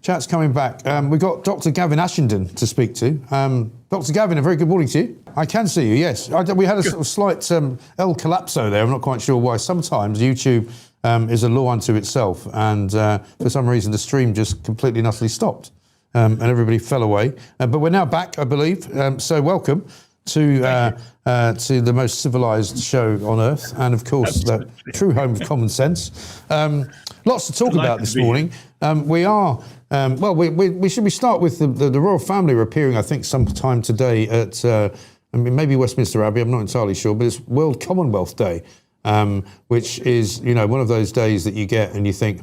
Chat's coming back. We've got Dr. Gavin Ashenden to speak to. Dr. Gavin, a very good morning to you. I can see you, yes. We had a sort of slight El Collapso there. I'm not quite sure why. Sometimes YouTube is a law unto itself, and for some reason the stream just completely and utterly stopped, and everybody fell away. But we're now back, I believe. So welcome to the most civilised show on earth, and of course the true home of common sense. Lots to talk about this morning. We should we start with the royal family are appearing, I think, sometime today at maybe Westminster Abbey. I'm not entirely sure, but it's World Commonwealth Day, which is one of those days that you get and you think,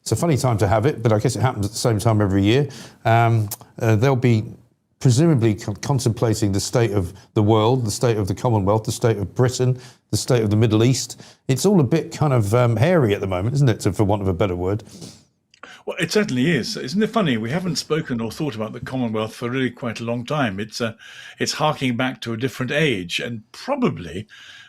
it's a funny time to have it, but I guess it happens at the same time every year. They'll be presumably contemplating the state of the world, the state of the Commonwealth, the state of Britain, the state of the Middle East. It's all a bit kind of hairy at the moment, isn't it, for want of a better word? Well, it certainly is. Isn't it funny? We haven't spoken or thought about the Commonwealth for really quite a long time. It's harking back to a different age, and probably,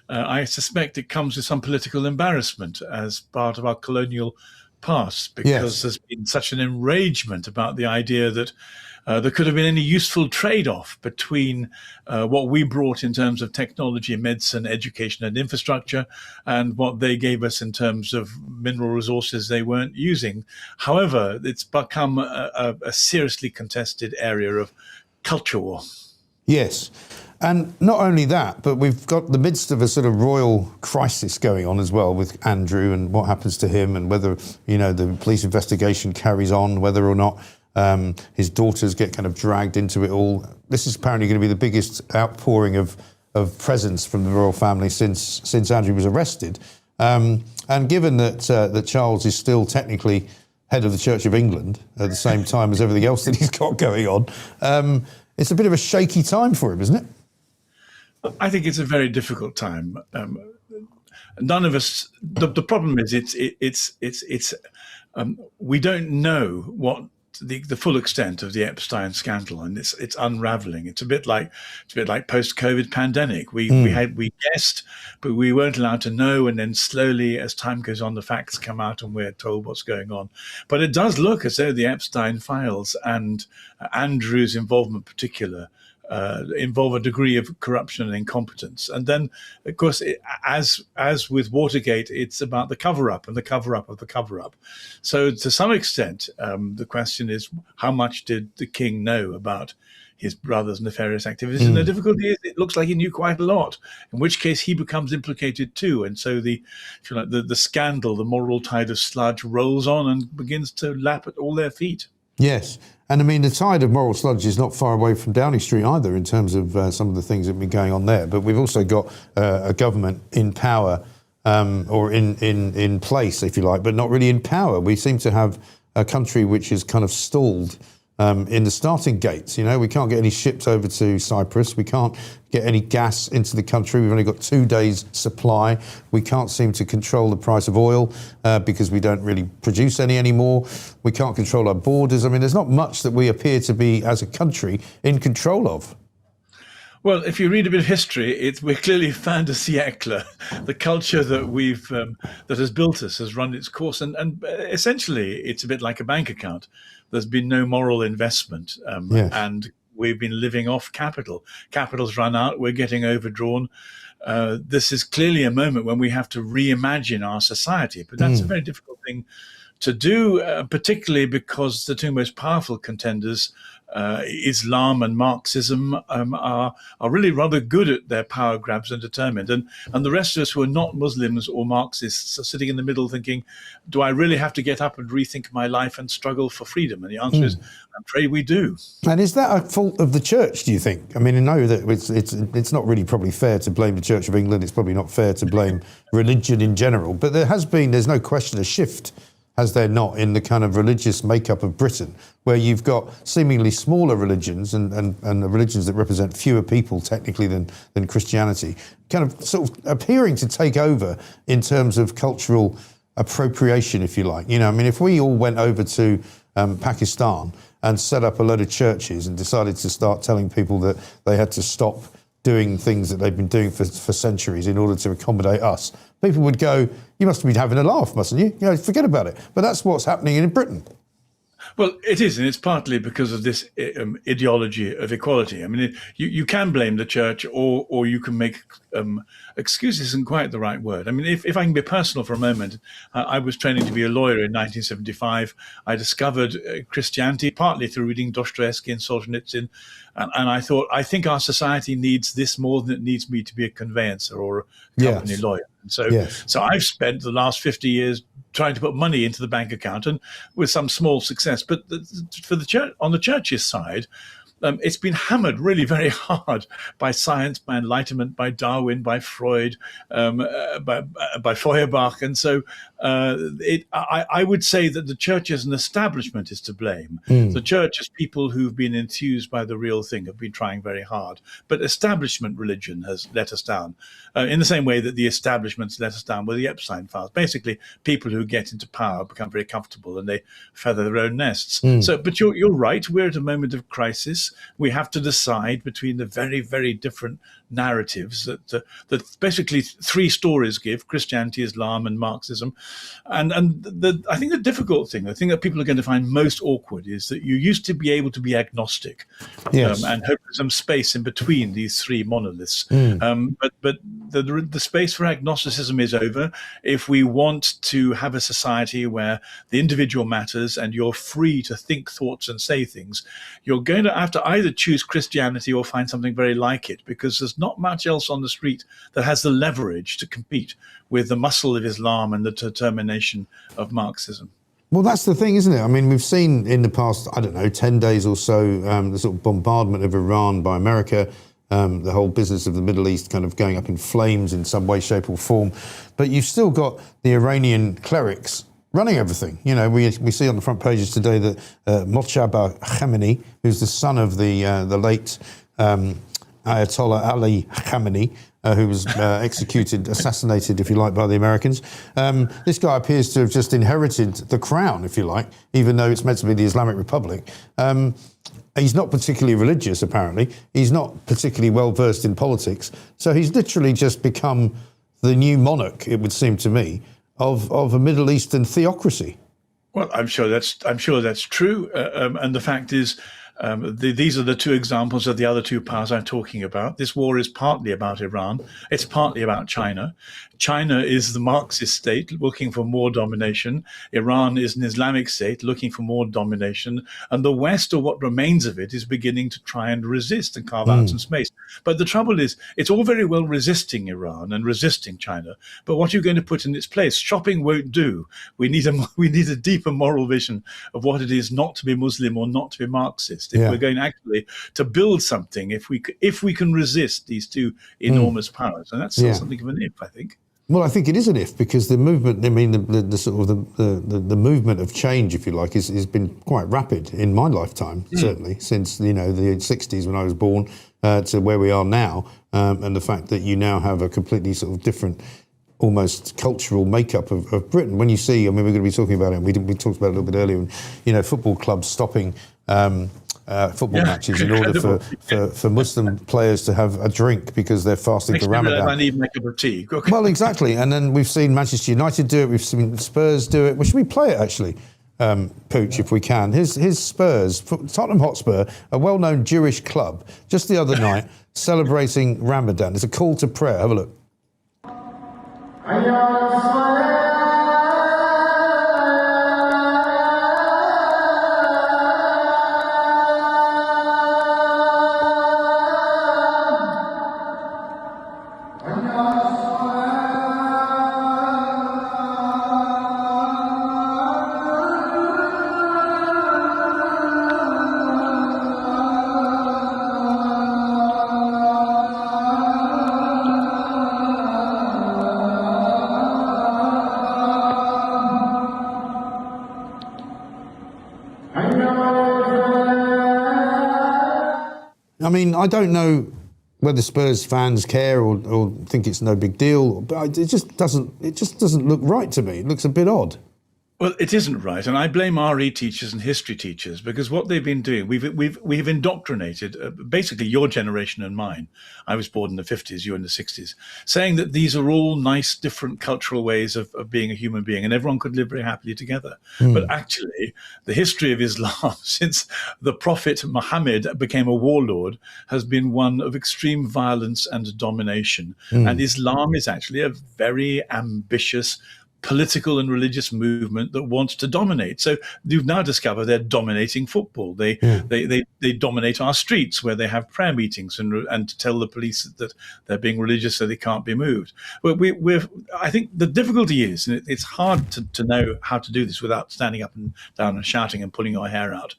I suspect, it comes with some political embarrassment as part of our colonial past, because there's been such an enragement about the idea that there could have been any useful trade-off between what we brought in terms of technology, medicine, education and infrastructure, and what they gave us in terms of mineral resources they weren't using. However, it's become a seriously contested area of culture war. Yes. And not only that, but we've got the midst of a sort of royal crisis going on as well with Andrew and what happens to him, and whether, the police investigation carries on, whether or not his daughters get kind of dragged into it all. This is apparently going to be the biggest outpouring of presence from the royal family since Andrew was arrested. And given that Charles is still technically head of the Church of England at the same time as everything else that he's got going on, it's a bit of a shaky time for him, isn't it? I think it's a very difficult time. None of us. The problem is we don't know what the full extent of the Epstein scandal, and it's unraveling. It's a bit like post-COVID pandemic. We guessed, but we weren't allowed to know. And then slowly, as time goes on, the facts come out, and we're told what's going on. But it does look as though the Epstein files and Andrew's involvement, in particular, involve a degree of corruption and incompetence. And then, of course, as with Watergate, it's about the cover-up and the cover-up of the cover-up. So to some extent, the question is, how much did the king know about his brother's nefarious activities? And the difficulty is, it looks like he knew quite a lot, in which case he becomes implicated too. And so the scandal, the moral tide of sludge rolls on and begins to lap at all their feet. Yes. And I mean, the tide of moral sludge is not far away from Downing Street either, in terms of some of the things that have been going on there. But we've also got a government in power, or in place, if you like, but not really in power. We seem to have a country which is kind of stalled in the starting gates. We can't get any ships over to Cyprus. We can't get any gas into the country. We've only got 2 days supply. We can't seem to control the price of oil because we don't really produce any anymore. We can't control our borders. I mean, there's not much that we appear to be, as a country, in control of. Well, if you read a bit of history, we're clearly fin de siècle. The culture that that has built us has run its course, and essentially it's a bit like a bank account. There's been no moral investment, and we've been living off capital. Capital's run out. We're getting overdrawn. This is clearly a moment when we have to reimagine our society, but that's a very difficult thing to do, particularly because the two most powerful contenders, Islam and Marxism, are really rather good at their power grabs and determined. And the rest of us who are not Muslims or Marxists are sitting in the middle thinking, do I really have to get up and rethink my life and struggle for freedom? And the answer is, I'm afraid we do. And is that a fault of the church, do you think? I mean, I know that it's not really probably fair to blame the Church of England. It's probably not fair to blame religion in general. But there's no question, a shift, has there not, in the kind of religious makeup of Britain, where you've got seemingly smaller religions and religions that represent fewer people technically than Christianity, kind of sort of appearing to take over in terms of cultural appropriation, if you like. I mean, if we all went over to Pakistan and set up a load of churches and decided to start telling people that they had to stop doing things that they've been doing for centuries in order to accommodate us, people would go, you must be having a laugh, mustn't you? Forget about it. But that's what's happening in Britain. Well, it is, and it's partly because of this ideology of equality. I mean, you can blame the church, or you can make excuses. Isn't quite the right word. I mean, if I can be personal for a moment, I was training to be a lawyer in 1975. I discovered Christianity partly through reading Dostoevsky and Solzhenitsyn, and I thought, I think our society needs this more than it needs me to be a conveyancer or a company lawyer. And so I've spent the last 50 years trying to put money into the bank account, and with some small success. But for the church, on the church's side, it's been hammered really very hard by science, by Enlightenment, by Darwin, by Freud, by Feuerbach. And so I would say that the church as an establishment is to blame. The church as people who've been enthused by the real thing have been trying very hard. But establishment religion has let us down in the same way that the establishments let us down with the Epstein files. Basically, people who get into power become very comfortable and they feather their own nests. But you're right. We're at a moment of crisis. We have to decide between the very, very different narratives that basically three stories give: Christianity, Islam, and Marxism. And I think the difficult thing, the thing that people are going to find most awkward, is that you used to be able to be agnostic, and hope for some space in between these three monoliths. But the space for agnosticism is over. If we want to have a society where the individual matters and you're free to think thoughts and say things, you're going to have to either choose Christianity or find something very like it, because there's not much else on the street that has the leverage to compete with the muscle of Islam and the determination of Marxism. Well, that's the thing, isn't it? I mean, we've seen in the past, 10 days or so, the sort of bombardment of Iran by America, the whole business of the Middle East kind of going up in flames in some way, shape or form. But you've still got the Iranian clerics running everything. You know, we see on the front pages today that Mojtaba Khamenei, who's the son of the late Ayatollah Ali Khamenei, who was assassinated, if you like, by the Americans. This guy appears to have just inherited the crown, if you like, even though it's meant to be the Islamic Republic. He's not particularly religious, apparently. He's not particularly well-versed in politics. So he's literally just become the new monarch, it would seem to me, of a Middle Eastern theocracy. Well, I'm sure that's true. And the fact is, these are the two examples of the other two powers I'm talking about. This war is partly about Iran. It's partly about China. China is the Marxist state looking for more domination. Iran is an Islamic state looking for more domination. And the West, or what remains of it, is beginning to try and resist and carve out some space. But the trouble is, it's all very well resisting Iran and resisting China. But what are you going to put in its place? Shopping won't do. We need a deeper moral vision of what it is not to be Muslim or not to be Marxist. If we're going actually to build something, if we can resist these two enormous powers. And that's still something of an if, I think. Well, I think it is an if, because the movement, I mean, the sort of the movement of change, if you like, has been quite rapid in my lifetime, certainly, since, the 60s when I was born to where we are now. And the fact that you now have a completely sort of different, almost cultural makeup of Britain. When you see, I mean, we're going to be talking about it, and we talked about it a little bit earlier, football clubs stopping football matches in order for Muslim players to have a drink because they're fasting for Ramadan. I need to make a cup of tea. Well, exactly. And then we've seen Manchester United do it. We've seen Spurs do it. Well, should we play it, actually, Pooch, if we can? His Spurs, Tottenham Hotspur, a well-known Jewish club, just the other night, celebrating Ramadan. It's a call to prayer. Have a look. I mean, I don't know whether Spurs fans care or think it's no big deal, but it just doesn't look right to me. It looks a bit odd. Well, it isn't right, and I blame RE teachers and history teachers because what they've been doing, we've indoctrinated basically your generation and mine. I was born in the 50s, you in the 60s, saying that these are all nice, different cultural ways of being a human being, and everyone could live very happily together. But actually, the history of Islam since the Prophet Muhammad became a warlord has been one of extreme violence and domination. And Islam is actually a very ambitious political and religious movement that wants to dominate. So you've now discovered they're dominating football. They dominate our streets where they have prayer meetings and tell the police that they're being religious so they can't be moved. But I think the difficulty is, and it's hard to know how to do this without standing up and down and shouting and pulling your hair out.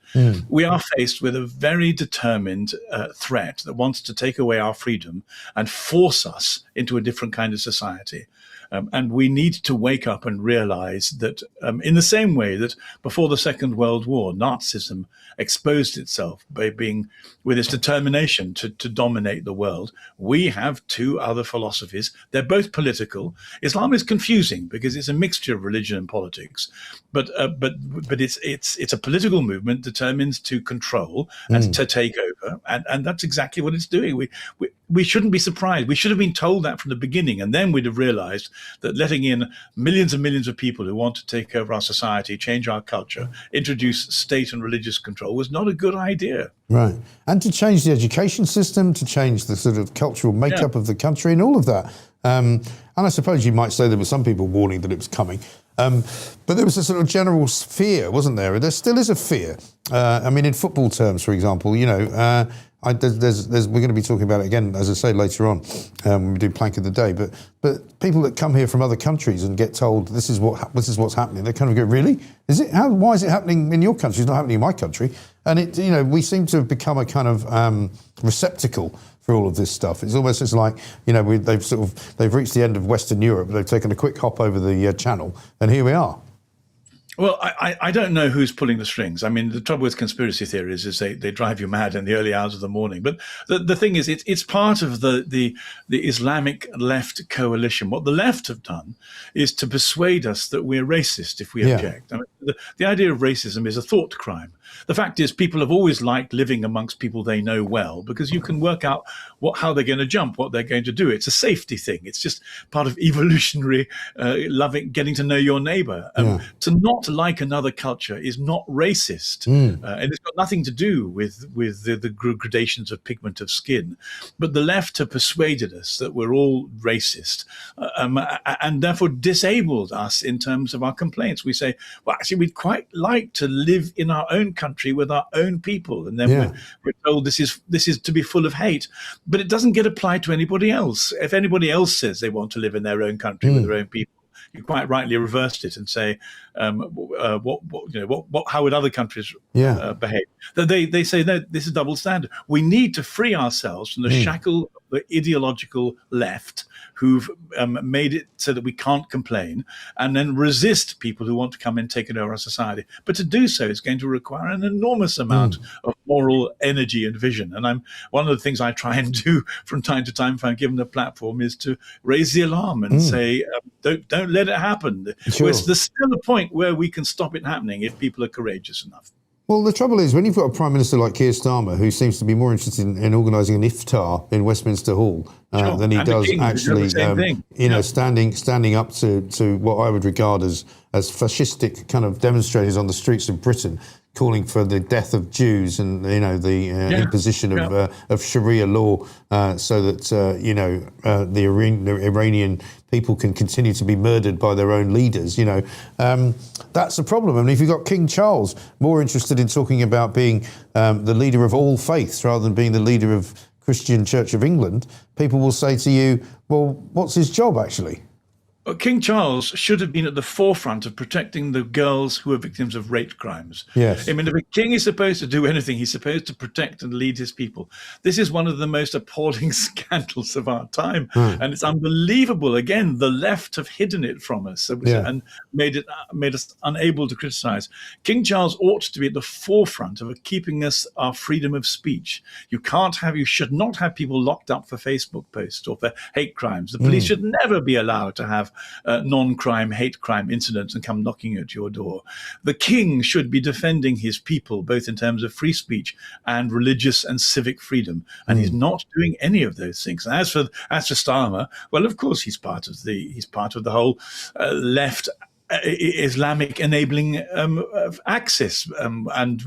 We are faced with a very determined threat that wants to take away our freedom and force us into a different kind of society. And we need to wake up and realize that in the same way that before the Second World War, Nazism exposed itself by being with its determination to dominate the world, we have two other philosophies. They're both political. Islam is confusing because it's a mixture of religion and politics, but it's a political movement determined to control and to take over, and that's exactly what it's doing. We shouldn't be surprised. We should have been told that from the beginning, and then we'd have realized that letting in millions and millions of people who want to take over our society, change our culture, introduce state and religious control was not a good idea. Right. And to change the education system, to change the sort of cultural makeup of the country and all of that. And I suppose you might say there were some people warning that it was coming. But there was a sort of general fear, wasn't there? There still is a fear. I mean, in football terms, for example, you know, we're going to be talking about it again, as I say, later on when we do Plank of the Day. But people that come here from other countries and get told this is what's happening, they kind of go, really? Is it? Why is it happening in your country? It's not happening in my country. And it, you know, we seem to have become a kind of receptacle for all of this stuff. It's almost as like, you know, they've reached the end of Western Europe. They've taken a quick hop over the channel, and here we are. Well, I don't know who's pulling the strings. I mean, the trouble with conspiracy theories is they drive you mad in the early hours of the morning. But the thing is, it's part of the Islamic left coalition. What the left have done is to persuade us that we're racist if we object. I mean, the idea of racism is a thought crime. The fact is, people have always liked living amongst people they know well because you can work out how they're going to jump, what they're going to do. It's a safety thing. It's just part of evolutionary getting to know your neighbor. To not like another culture is not racist, and it's got nothing to do with the gradations of pigment of skin. But the left have persuaded us that we're all racist, and therefore disabled us in terms of our complaints. We say, well, actually, we'd quite like to live in our own country with our own people, and then we're told this is to be full of hate. But it doesn't get applied to anybody else. If anybody else says they want to live in their own country with their own people, you quite rightly reversed it and say, how would other countries behave? They say, no, this is double standard. We need to free ourselves from the shackle of the ideological left who've made it so that we can't complain, and then resist people who want to come and take it over our society. But to do so is going to require an enormous amount of moral energy and vision. And one of the things I try and do from time to time, if I'm given a platform, is to raise the alarm and say, don't let it happen. Sure. There's still a point where we can stop it happening if people are courageous enough. Well, the trouble is, when you've got a Prime Minister like Keir Starmer, who seems to be more interested in organising an iftar in Westminster Hall than he does actually, standing up to what I would regard as fascistic kind of demonstrators on the streets of Britain, calling for the death of Jews and the imposition of Sharia law, so that the Iranian people can continue to be murdered by their own leaders. That's a problem. I mean, if you've got King Charles more interested in talking about being the leader of all faiths rather than being the leader of Christian Church of England, people will say to you, well, what's his job actually? King Charles should have been at the forefront of protecting the girls who are victims of rape crimes. Yes. I mean, if a king is supposed to do anything, he's supposed to protect and lead his people. This is one of the most appalling scandals of our time. And it's unbelievable. Again, the left have hidden it from us and made us unable to criticize. King Charles ought to be at the forefront of keeping us our freedom of speech. You should not have people locked up for Facebook posts or for hate crimes. The police should never be allowed to have non-crime, hate crime incidents and come knocking at your door. The king should be defending his people, both in terms of free speech and religious and civic freedom. And he's not doing any of those things. And as for Starmer, well, of course, he's part of the whole left Islamic enabling axis, and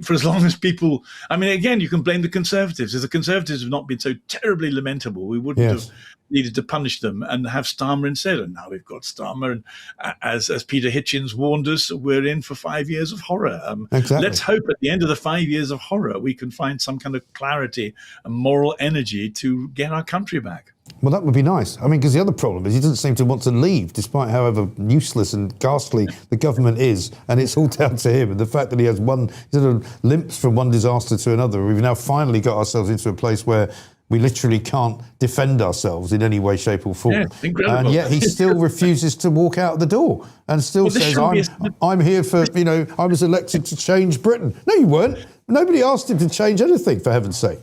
for as long as people, I mean, again, you can blame the Conservatives. If the Conservatives have not been so terribly lamentable, we wouldn't have needed to punish them and have Starmer instead. And now we've got Starmer, and as Peter Hitchens warned us, we're in for 5 years of horror. Exactly. Let's hope at the end of the 5 years of horror we can find some kind of clarity and moral energy to get our country back. Well, that would be nice. I mean, because the other problem is he doesn't seem to want to leave, despite however useless and ghastly the government is. And it's all down to him. And the fact that he sort of limps from one disaster to another. We've now finally got ourselves into a place where we literally can't defend ourselves in any way, shape or form. Yeah, incredible. And yet he still refuses to walk out the door and still says, I'm here for, I was elected to change Britain. No, you weren't. Nobody asked him to change anything, for heaven's sake.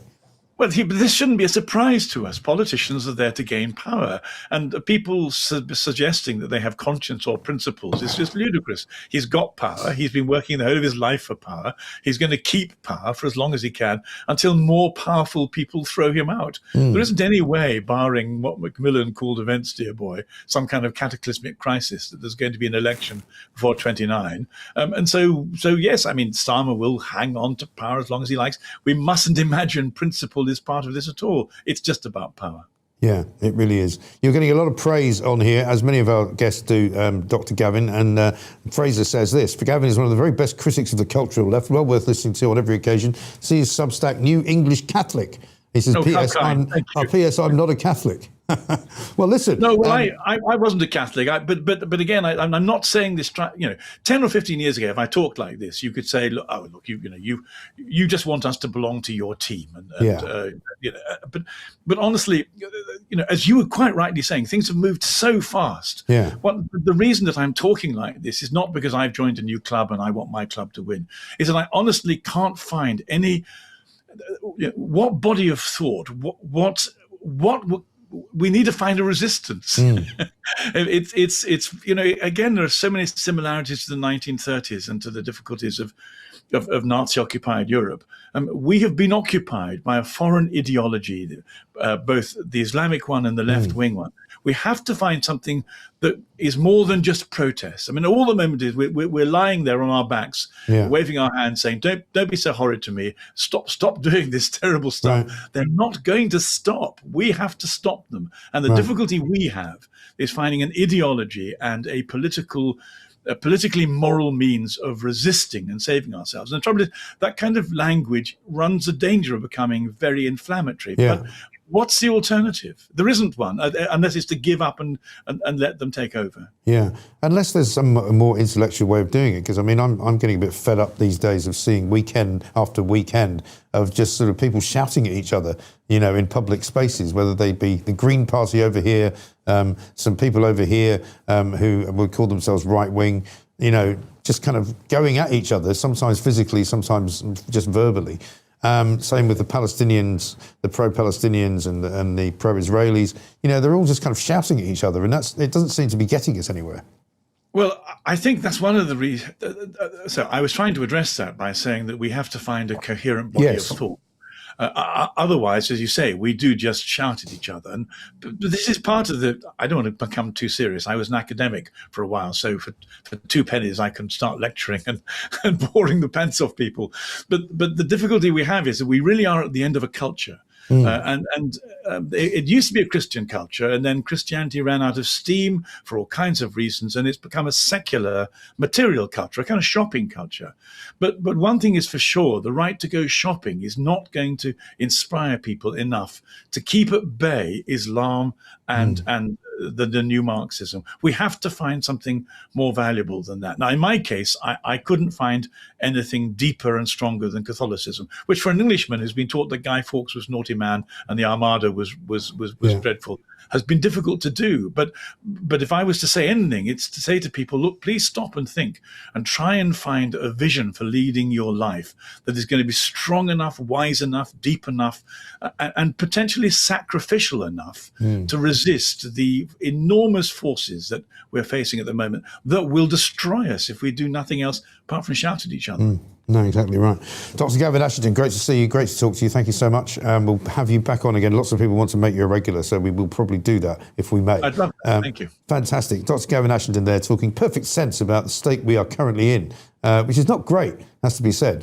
Well, this shouldn't be a surprise to us. Politicians are there to gain power, and people suggesting that they have conscience or principles is just ludicrous. He's got power. He's been working the whole of his life for power. He's going to keep power for as long as he can until more powerful people throw him out. There isn't any way, barring what Macmillan called events, dear boy, some kind of cataclysmic crisis, that there's going to be an election before 29. And so yes, I mean, Starmer will hang on to power as long as he likes. We mustn't imagine principle is part of this at all. It's just about power. Yeah, it really is. You're getting a lot of praise on here, as many of our guests do, Dr. Gavin. And Fraser says this: for Gavin is one of the very best critics of the cultural left, well worth listening to on every occasion. See his Substack, New English Catholic. He says, P.S. I'm not a Catholic. Well, listen. No, well, I wasn't a Catholic, but again, I'm not saying this. 10 or 15 years ago, if I talked like this, you could say, look, you just want us to belong to your team, but honestly, as you were quite rightly saying, things have moved so fast. Yeah. The reason that I'm talking like this is not because I've joined a new club and I want my club to win. Is that I honestly can't find any. What body of thought? What we need to find a resistance. It's again, there are so many similarities to the 1930s and to the difficulties of Nazi-occupied Europe. We have been occupied by a foreign ideology, both the Islamic one and the left-wing one. We have to find something that is more than just protest. I mean, all the moment is we're lying there on our backs, waving our hands, saying, "Don't be so horrid to me. Stop doing this terrible stuff." Right. They're not going to stop. We have to stop them. And the difficulty we have is finding an ideology and a politically moral means of resisting and saving ourselves. And the trouble is that kind of language runs the danger of becoming very inflammatory. Yeah. But what's the alternative? There isn't one, unless it's to give up and let them take over. Yeah, unless there's some more intellectual way of doing it. Because I mean, I'm getting a bit fed up these days of seeing weekend after weekend of just sort of people shouting at each other, in public spaces, whether they be the Green Party over here, some people over here who would call themselves right wing, just kind of going at each other, sometimes physically, sometimes just verbally. Same with the Palestinians, the pro-Palestinians and the pro-Israelis. They're all just kind of shouting at each other, and it doesn't seem to be getting us anywhere. Well, I think that's one of the reasons. So I was trying to address that by saying that we have to find a coherent body of thought. Otherwise, as you say, we do just shout at each other. And this is part of I don't want to become too serious. I was an academic for a while, so for 2 pennies, I can start lecturing and boring the pants off people. But the difficulty we have is that we really are at the end of a culture. It used to be a Christian culture, and then Christianity ran out of steam for all kinds of reasons, and it's become a secular material culture, a kind of shopping culture. But one thing is for sure, the right to go shopping is not going to inspire people enough to keep at bay Islam and the new Marxism. We have to find something more valuable than that. Now, in my case, I couldn't find anything deeper and stronger than Catholicism, which for an Englishman who's been taught that Guy Fawkes was naughty man and the Armada was dreadful, has been difficult to do. But if I was to say anything, it's to say to people, look, please stop and think and try and find a vision for leading your life that is going to be strong enough, wise enough, deep enough, and potentially sacrificial enough to resist the the enormous forces that we're facing at the moment that will destroy us if we do nothing else apart from shout at each other. No, exactly right. Dr. Gavin Ashenden, great to see you, great to talk to you. Thank you so much. We'll have you back on again. Lots of people want to make you a regular, so we will probably do that if we may. I'd love that. Thank you. Fantastic. Dr. Gavin Ashenden there talking perfect sense about the state we are currently in, which is not great, has to be said.